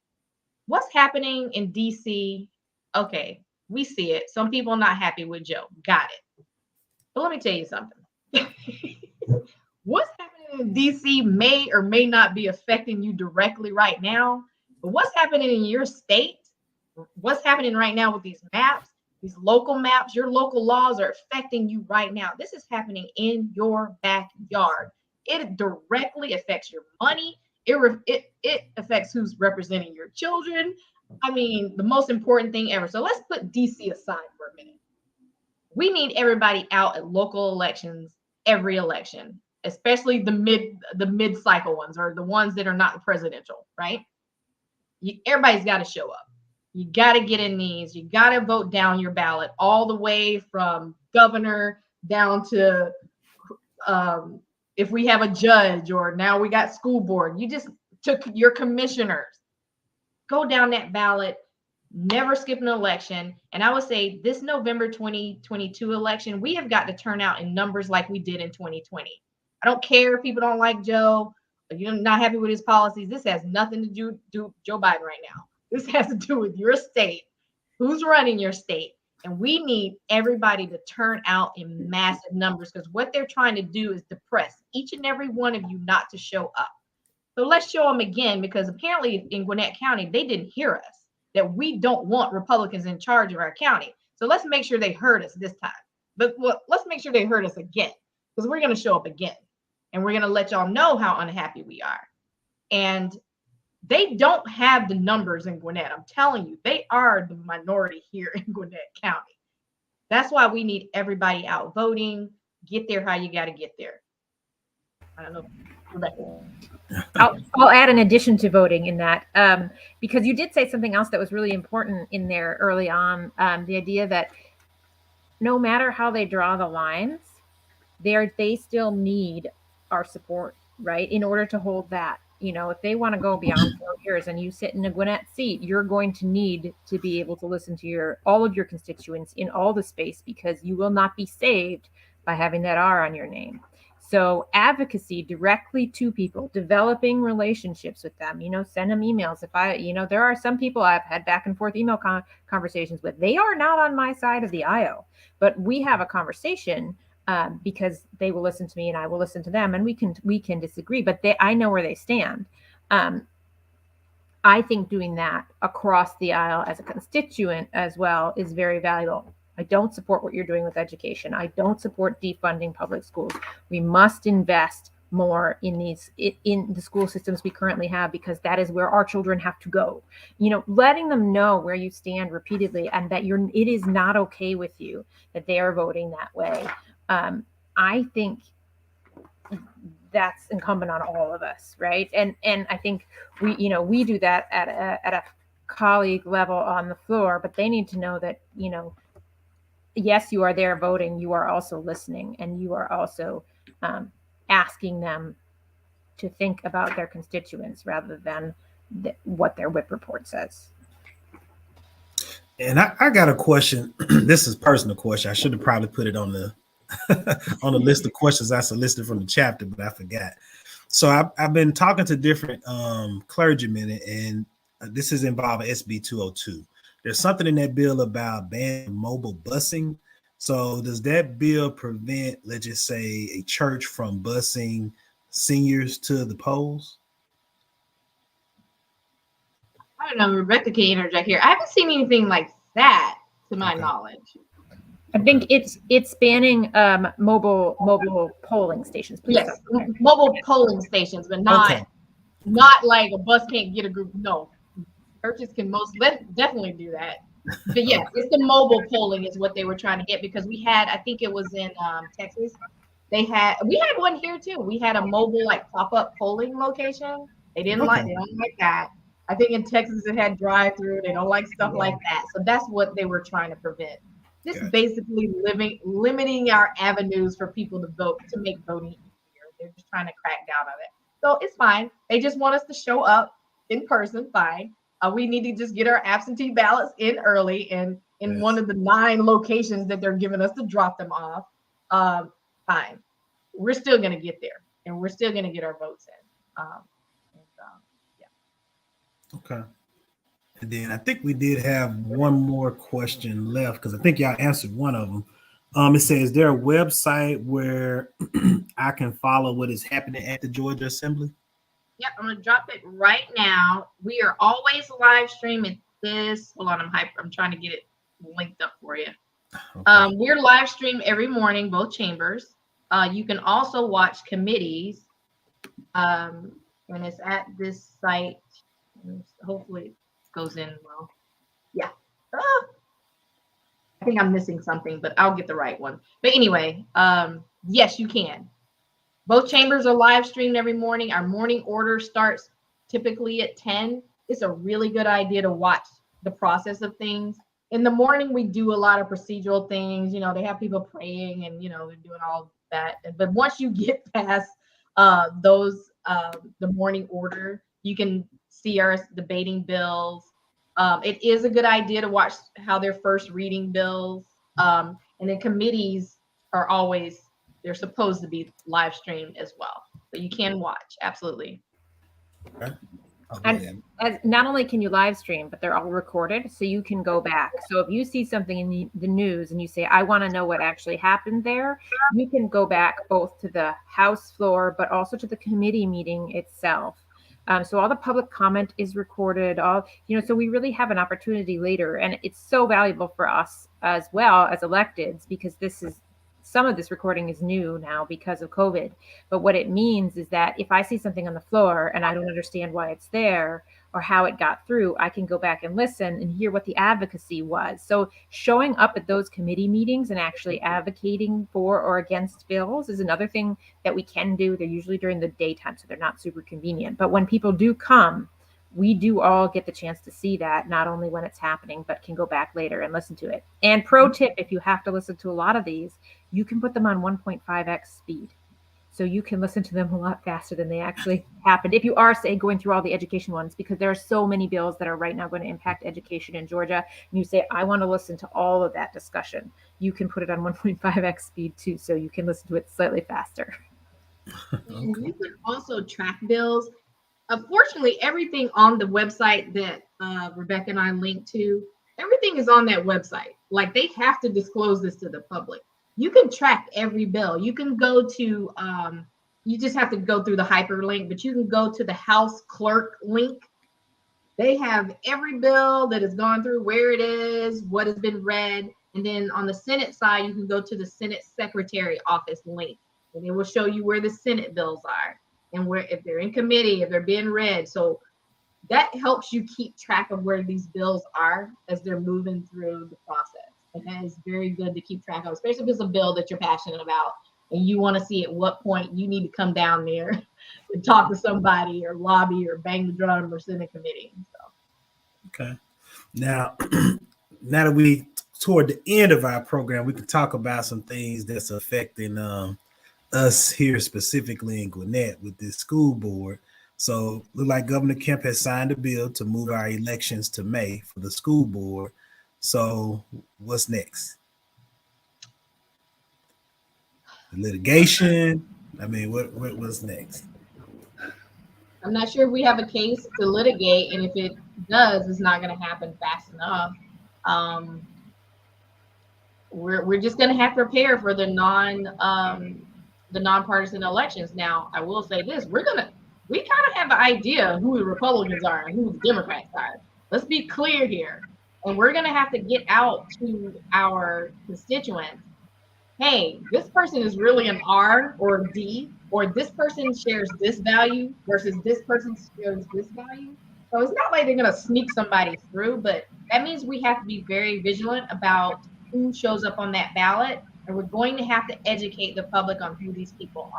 What's happening in DC? Okay, we see it. Some people not happy with Joe. Got it. But let me tell you something. What's happening in DC may or may not be affecting you directly right now. But what's happening in your state, what's happening right now with these maps, these local maps, your local laws are affecting you right now. This is happening in your backyard. It directly affects your money. It affects who's representing your children. I mean, the most important thing ever. So let's put DC aside for a minute. We need everybody out at local elections, every election, especially the mid-cycle ones, or the ones that are not the presidential, right? Everybody's got to show up. You got to get in these. You got to vote down your ballot all the way from governor down to if we have a judge, or now we got school board. You just took your commissioners. Go down that ballot. Never skip an election. And I would say this November 2022 election, we have got to turn out in numbers like we did in 2020. I don't care if people don't like Joe, or you're not happy with his policies. This has nothing to do with Joe Biden right now. This has to do with your state, who's running your state. And we need everybody to turn out in massive numbers, because what they're trying to do is depress each and every one of you not to show up. So let's show them again, because apparently in Gwinnett County, they didn't hear us, that we don't want Republicans in charge of our county. So let's make sure they heard us this time. But let's make sure they heard us again, because we're going to show up again. And we're going to let y'all know how unhappy we are. And they don't have the numbers in Gwinnett. I'm telling you, they are the minority here in Gwinnett County. That's why we need everybody out voting. Get there how you got to get there. I don't know, Rebecca. I'll add an addition to voting in that, because you did say something else that was really important in there early on. The idea that no matter how they draw the lines, they still need our support, right? In order to hold that. You know, if they want to go beyond 4 years and you sit in a Gwinnett seat, you're going to need to be able to listen to all of your constituents in all the space, because you will not be saved by having that R on your name. So advocacy directly to people, developing relationships with them, send them emails. There are some people I've had back and forth email conversations with. They are not on my side of the aisle, but we have a conversation because they will listen to me and I will listen to them, and we can disagree, but I know where they stand. I think doing that across the aisle as a constituent as well is very valuable. I don't support what you're doing with education. I don't support defunding public schools. We must invest more in the school systems we currently have, because that is where our children have to go. Letting them know where you stand repeatedly, and that it is not okay with you that they are voting that way. I think that's incumbent on all of us, right? And I think we do that at a colleague level on the floor, but they need to know that yes, you are there voting. You are also listening, and you are also asking them to think about their constituents rather than what their whip report says. And I got a question. This is a personal question. I should have probably put it on the on the list of questions I solicited from the chapter, but I forgot. So I've been talking to different clergymen, and this is involving SB 202. There's something in that bill about banning mobile busing. So does that bill prevent, let's just say, a church from busing seniors to the polls? I don't know, Rebecca can interject here. I haven't seen anything like that to my knowledge. I think it's banning mobile polling stations. Please. Yes, mobile polling stations, but not like a bus can't get a group. No, churches can definitely do that. But yes, it's the mobile polling is what they were trying to get, because we had, I think it was in Texas. We had one here too. We had a mobile pop-up polling location. They don't like that. I think in Texas it had drive-through. They don't like stuff like that. So that's what they were trying to prevent. Just basically limiting our avenues for people to vote, to make voting easier. They're just trying to crack down on it. So it's fine. They just want us to show up in person. Fine. We need to just get our absentee ballots in early and in one of the 9 locations that they're giving us to drop them off. Fine. We're still going to get there. and we're still going to get our votes in. Okay. And then I think we did have one more question left because I think y'all answered one of them. It says, is there a website where I can follow what is happening at the Georgia Assembly? Yep, I'm gonna drop it right now. We are always live streaming this. Hold on, I'm trying to get it linked up for you. Okay. We're live stream every morning, both chambers. You can also watch committees, and it's at this site. Hopefully it goes in well. Yeah. I think I'm missing something, but I'll get the right one. But anyway, yes, you can. Both chambers are live streamed every morning. Our morning order starts typically at 10. It's a really good idea to watch the process of things. In the morning, we do a lot of procedural things. You know, they have people praying and, you know, they're doing all that. But once you get past the morning order, you can see us debating bills. It is a good idea to watch how they're first reading bills. And then committees are always, they're supposed to be live streamed as well. So you can watch, absolutely. Okay. And not only can you live stream, but they're all recorded, so you can go back. So if you see something in the news and you say, I want to know what actually happened there, you can go back both to the House floor, but also to the committee meeting itself. So all the public comment is recorded, so we really have an opportunity later. And it's so valuable for us as well as electeds, because some of this recording is new now because of COVID. But what it means is that if I see something on the floor and I don't understand why it's there or how it got through, I can go back and listen and hear what the advocacy was. So showing up at those committee meetings and actually advocating for or against bills is another thing that we can do. They're usually during the daytime, so they're not super convenient. But when people do come, we do all get the chance to see that, not only when it's happening, but can go back later and listen to it. And pro tip, if you have to listen to a lot of these, you can put them on 1.5x speed. So you can listen to them a lot faster than they actually happened. If you are, say, going through all the education ones, because there are so many bills that are right now going to impact education in Georgia, and you say, I want to listen to all of that discussion, you can put it on 1.5x speed too, so you can listen to it slightly faster. And you can also track bills. Unfortunately, everything on the website that Rebecca and I linked to, everything is on that website. Like, they have to disclose this to the public. You can track every bill. You can go to, you just have to go through the hyperlink, but you can go to the House clerk link. They have every bill that has gone through, where it is, what has been read. And then on the Senate side, you can go to the Senate Secretary Office link, and it will show you where the Senate bills are and where, if they're in committee, if they're being read. So that helps you keep track of where these bills are as they're moving through the process. And that is very good to keep track of, especially if it's a bill that you're passionate about and you want to see at what point you need to come down there and talk to somebody or lobby or bang the drum or send a committee. So. Okay. Now that we toward the end of our program, we can talk about some things that's affecting us here specifically in Gwinnett with this school board. So look like Governor Kemp has signed a bill to move our elections to May for the school board. So what's next? The litigation? I mean, what's next? I'm not sure if we have a case to litigate, and if it does, it's not going to happen fast enough. We're just going to have to prepare for the nonpartisan elections. Now, I will say this: we kind of have an idea who the Republicans are and who the Democrats are. Let's be clear here. And we're going to have to get out to our constituents. Hey, this person is really an R or a D, or this person shares this value versus this person shares this value. So it's not like they're going to sneak somebody through, but that means we have to be very vigilant about who shows up on that ballot. And we're going to have to educate the public on who these people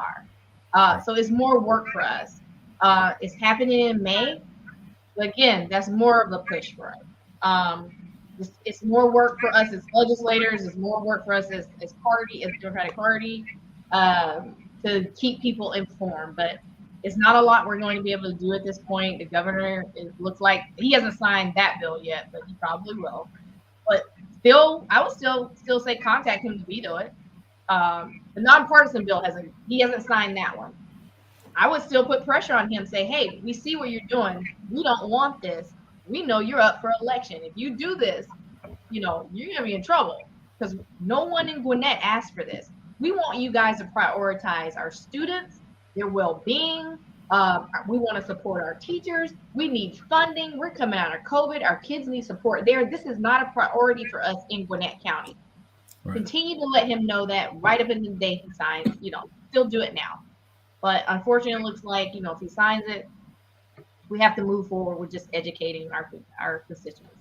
are. So it's more work for us. It's happening in May. But again, that's more of a push for us. It's more work for us as legislators. It's more work for us as Democratic Party, to keep people informed. But it's not a lot we're going to be able to do at this point. The governor, it looks like he hasn't signed that bill yet, but he probably will. But still, I would still say contact him to veto it. The nonpartisan bill he hasn't signed that one. I would still put pressure on him, say, hey, we see what you're doing. We don't want this. We know you're up for election. If you do this, you're going to be in trouble because no one in Gwinnett asked for this. We want you guys to prioritize our students, their well-being. We want to support our teachers. We need funding. We're coming out of COVID. Our kids need support there. This is not a priority for us in Gwinnett County. Right. Continue to let him know that right up in the day he signs, still do it now. But unfortunately, it looks like, if he signs it, we have to move forward with just educating our constituency.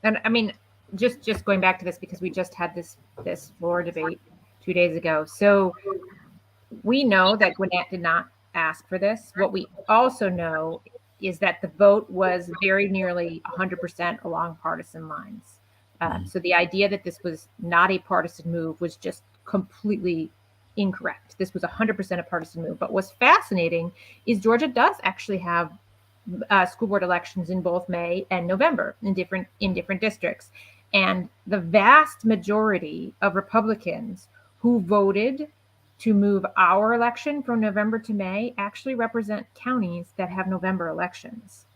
And I mean, just going back to this, because we just had this floor debate 2 days ago. So we know that Gwinnett did not ask for this. What we also know is that the vote was very nearly 100% along partisan lines. So the idea that this was not a partisan move was just completely incorrect. This was 100% a partisan move. But what's fascinating is Georgia does actually have school board elections in both May and November in different districts. And the vast majority of Republicans who voted to move our election from November to May actually represent counties that have November elections.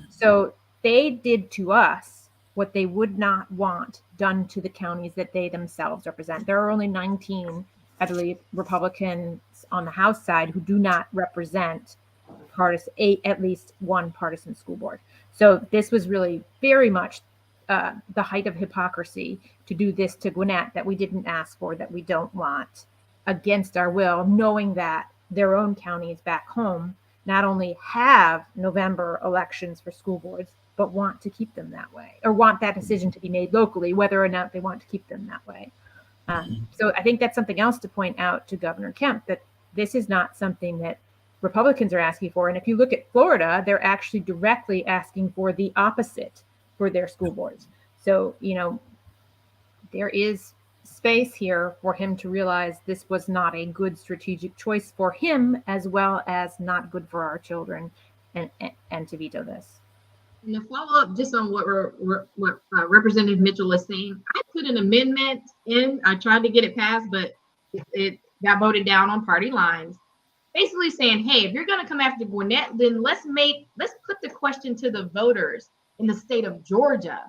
So they did to us what they would not want done to the counties that they themselves represent. There are only 19, I believe, Republicans on the House side who do not represent at least one partisan school board. So this was really very much the height of hypocrisy to do this to Gwinnett that we didn't ask for, that we don't want, against our will, knowing that their own counties back home not only have November elections for school boards, but want to keep them that way, or want that decision to be made locally, whether or not they want to keep them that way. So I think that's something else to point out to Governor Kemp, that this is not something that Republicans are asking for. And if you look at Florida, they're actually directly asking for the opposite for their school boards. So, there is space here for him to realize this was not a good strategic choice for him, as well as not good for our children, and to veto this. And to follow up just on what Representative Mitchell is saying, I put an amendment in. I tried to get it passed, but it got voted down on party lines. Basically saying, hey, if you're going to come after Gwinnett, then let's put the question to the voters in the state of Georgia.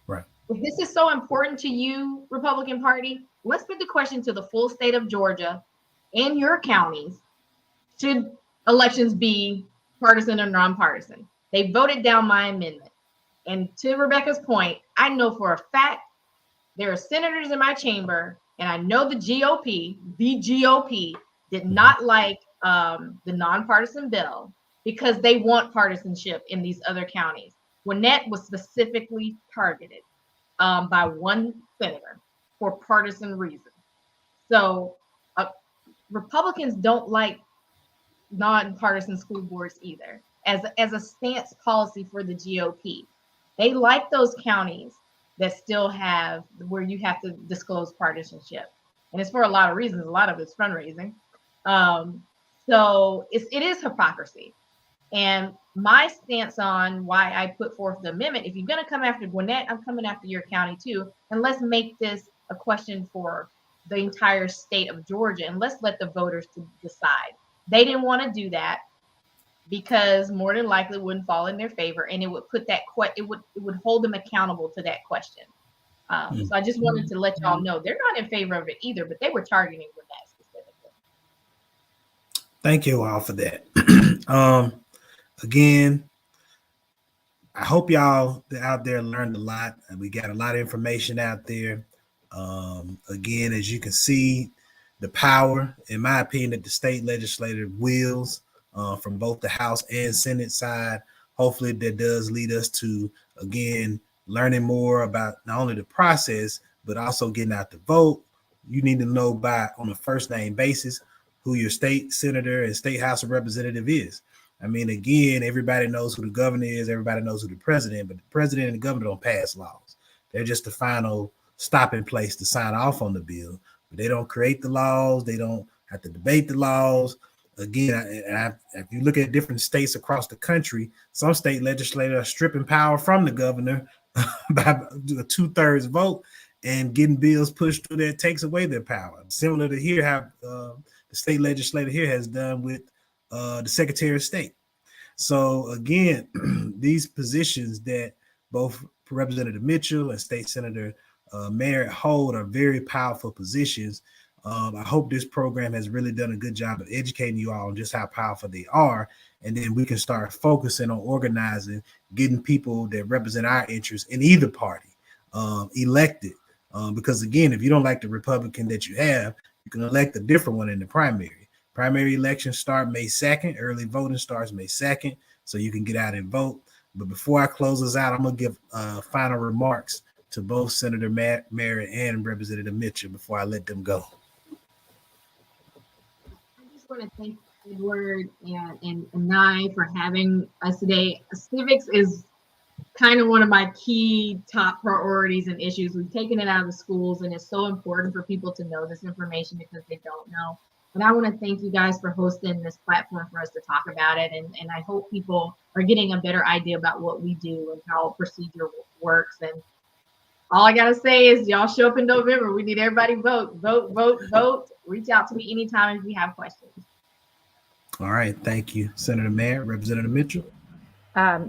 Right. If this is so important to you, Republican Party, let's put the question to the full state of Georgia and your counties. Should elections be partisan or nonpartisan? They voted down my amendment. And to Rebecca's point, I know for a fact there are senators in my chamber, and I know the GOP did not like the nonpartisan bill because they want partisanship in these other counties. Gwinnett was specifically targeted by one senator for partisan reasons. So Republicans don't like nonpartisan school boards either as a stance policy for the GOP. They like those counties that still have where you have to disclose partisanship. And it's for a lot of reasons. A lot of it's fundraising. So it is hypocrisy. And my stance on why I put forth the amendment, if you're going to come after Gwinnett, I'm coming after your county too. And let's make this a question for the entire state of Georgia. And let's let the voters decide. They didn't want to do that because more than likely it wouldn't fall in their favor. And it would put that, it would hold them accountable to that question. So I just wanted to let y'all know they're not in favor of it either, but they were targeting Gwinnett specifically. Thank you all for that. Again, I hope y'all out there learned a lot. We got a lot of information out there. Again, as you can see, the power, in my opinion, that the state legislature wields from both the House and Senate side. Hopefully that does lead us to, again, learning more about not only the process, but also getting out the vote. You need to know on a first name basis who your state senator and state House of Representative is. I mean, again, everybody knows who the governor is. Everybody knows who the president, but the president and the governor don't pass laws. They're just the final stopping place to sign off on the bill. But they don't create the laws. They don't have to debate the laws. Again, if you look at different states across the country, some state legislators are stripping power from the governor by a 2/3 vote and getting bills pushed through that takes away their power. Similar to here, how the the state legislator here has done with the Secretary of State. So again, these positions that both Representative Mitchell and State Senator Merritt hold are very powerful positions. I hope this program has really done a good job of educating you all on just how powerful they are. And then we can start focusing on organizing, getting people that represent our interests in either party elected. Because again, if you don't like the Republican that you have, you can elect a different one in the primary. Primary elections start May 2nd. Early voting starts May 2nd, so you can get out and vote. But before I close this out, I'm going to give final remarks to both Senator Merritt and Representative Mitchell before I let them go. I just want to thank Edward and Nye for having us today. Civics is kind of one of my key top priorities and issues. We've taken it out of the schools, and it's so important for people to know this information because they don't know. But I want to thank you guys for hosting this platform for us to talk about it. And I hope people are getting a better idea about what we do and how procedure works. And all I got to say is y'all show up in November. We need everybody vote. Reach out to me anytime if you have questions. All right. Thank you, Senator Merritt. Representative Mitchell.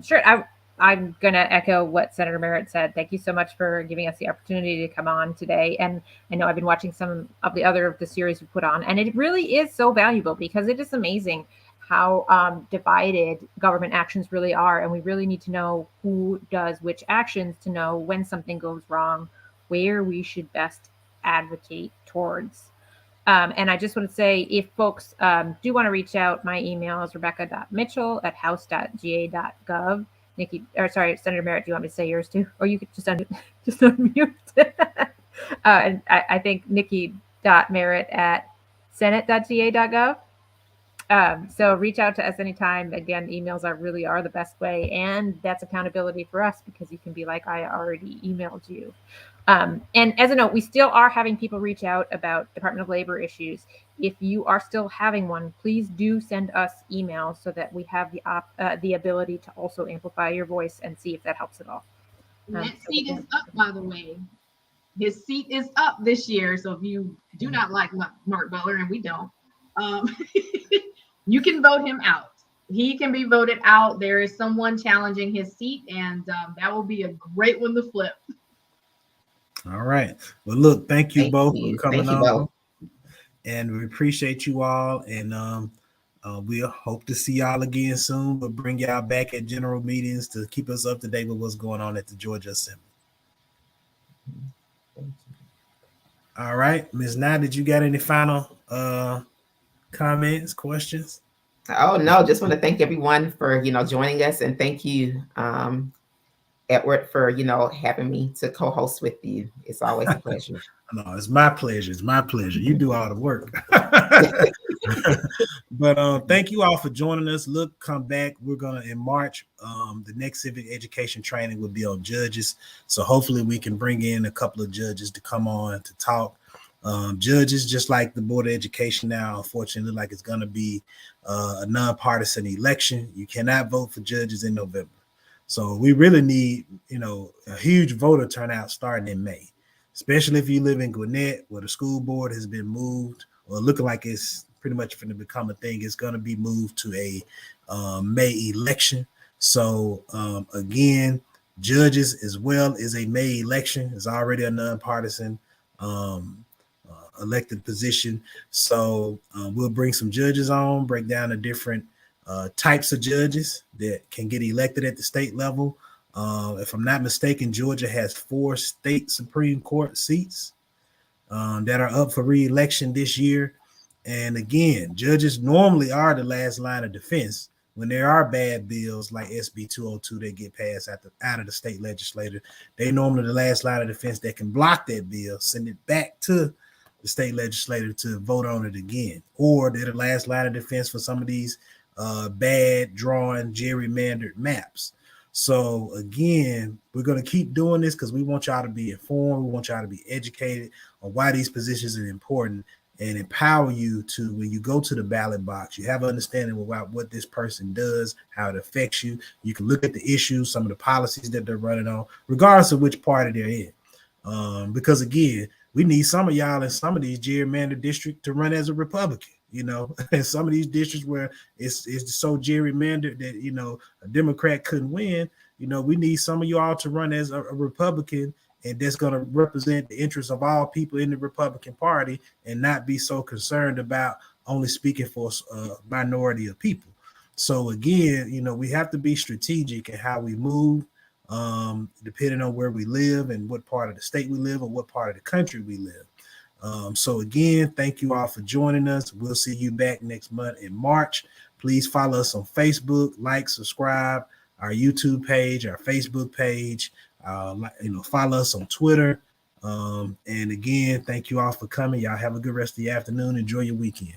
Sure. I'm going to echo what Senator Merritt said. Thank you so much for giving us the opportunity to come on today. And I know I've been watching some of the series we put on, and it really is so valuable because it is amazing how divided government actions really are. And we really need to know who does which actions to know when something goes wrong, where we should best advocate towards. And I just want to say, if folks do want to reach out, my email is rebecca.mitchell@house.ga.gov. Senator Merritt, do you want me to say yours too? Or you could just unmute. And I think nikki.merritt@senate.ga.gov. So reach out to us anytime. Again, emails are the best way. And that's accountability for us because you can be like, I already emailed you. And as a note, we still are having people reach out about Department of Labor issues. If you are still having one, please do send us emails so that we have the ability to also amplify your voice and see if that helps at all. That seat is up, by the way. His seat is up this year. So if you do not like Mark Butler, and we don't, you can vote him out. He can be voted out. There is someone challenging his seat, and that will be a great one to flip. All right. Well, look, thank you both for coming on. Both. And we appreciate you all. And we'll hope to see y'all again soon. We'll bring y'all back at general meetings to keep us up to date with what's going on at the Georgia Assembly. All right. Ms. Nye, did you got any final comments, questions? Oh, no. Just want to thank everyone for, joining us. And thank you, Edward, for, having me to co-host with you. It's always a pleasure. No, it's my pleasure. It's my pleasure. You do all the work. But thank you all for joining us. Look, come back. We're going to, in March, the next civic education training will be on judges. So hopefully we can bring in a couple of judges to come on to talk. Judges, just like the Board of Education now, unfortunately, like it's going to be a nonpartisan election. You cannot vote for judges in November. So we really need, a huge voter turnout starting in May, especially if you live in Gwinnett, where the school board has been moved, or looking like it's pretty much going to become a thing. It's going to be moved to a May election. So again, judges as well is a May election. It's already a nonpartisan elected position. So we'll bring some judges on, break down the different types of judges that can get elected at the state level. If I'm not mistaken, Georgia has 4 state Supreme Court seats that are up for re-election this year. And again, judges normally are the last line of defense when there are bad bills like SB 202 that get passed out of the state legislature. They normally the last line of defense that can block that bill, send it back to the state legislature to vote on it again. Or they're the last line of defense for some of these bad drawn gerrymandered maps. So again, we're going to keep doing this because we want y'all to be informed. We want y'all to be educated on why these positions are important and empower you to, when you go to the ballot box, you have an understanding about what this person does, how it affects you. You can look at the issues, some of the policies that they're running on, regardless of which party they're in. Because again, we need some of y'all in some of these gerrymandered districts to run as a Republican. And some of these districts where it's so gerrymandered that a Democrat couldn't win. We need some of you all to run as a Republican, and that's going to represent the interests of all people in the Republican Party and not be so concerned about only speaking for a minority of people. So again, we have to be strategic in how we move, depending on where we live and what part of the state we live or what part of the country we live. So again, thank you all for joining us. We'll see you back next month in March. Please follow us on Facebook, like, subscribe, our YouTube page, our Facebook page. Follow us on Twitter. And again, thank you all for coming. Y'all have a good rest of the afternoon. Enjoy your weekend.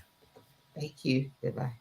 Thank you. Goodbye.